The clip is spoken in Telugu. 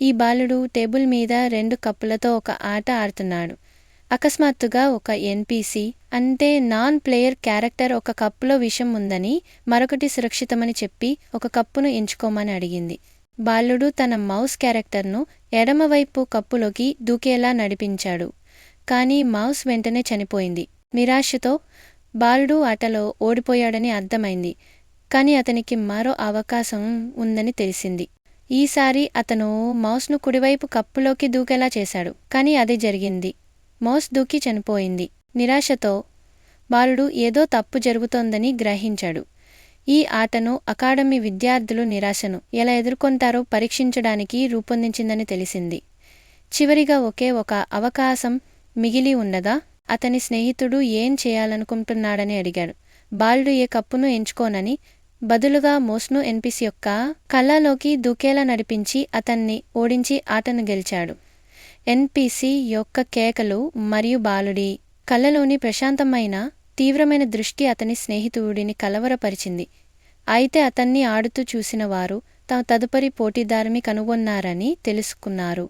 ఈ బాలుడు టేబుల్ మీద 2 కప్పులతో ఒక ఆట ఆడుతున్నాడు. అకస్మాత్తుగా ఒక ఎన్పిసి అంటే నాన్ ప్లేయర్ క్యారెక్టర్ ఒక కప్పులో విషం ఉందని, మరొకటి సురక్షితమని చెప్పి ఒక కప్పును ఎంచుకోమని అడిగింది. బాలుడు తన మౌస్ క్యారెక్టర్ను ఎడమవైపు కప్పులోకి దూకేలా నడిపించాడు. కానీ మౌస్ వెంటనే చనిపోయింది. నిరాశతో బాలుడు ఆటలో ఓడిపోయాడని అర్థమైంది. కానీ అతనికి మరో అవకాశం ఉందని తెలిసింది. ఈసారి అతను మౌస్ను కుడివైపు కప్పులోకి దూకేలా చేశాడు. కానీ అదే జరిగింది. మౌస్ దూకి చనిపోయింది. నిరాశతో బాలుడు ఏదో తప్పు జరుగుతోందని గ్రహించాడు. ఈ ఆటను అకాడమీ విద్యార్థులు నిరాశను ఎలా ఎదుర్కొంటారో పరీక్షించడానికి రూపొందించిందని తెలిసింది. చివరిగా ఒకే ఒక అవకాశం మిగిలి ఉండగా అతని స్నేహితుడు ఏం చేయాలనుకుంటున్నాడని అడిగాడు. బాలుడు ఏ కప్పును ఎంచుకోనని, బదులుగా మౌస్ను ఎన్పిసి యొక్క కళ్ళలోకి దూకేలా నడిపించి అతన్ని ఓడించి ఆటను గెలిచాడు. ఎన్పిసి యొక్క కేకలు మరియు బాలుడి కళ్ళలోని ప్రశాంతమైన తీవ్రమైన దృష్టి అతని స్నేహితుడిని కలవరపరిచింది. అయితే అతన్ని ఆడుతూ చూసిన వారు తమ తదుపరి పోటీదారుని కనుగొన్నారని తెలుసుకున్నారు.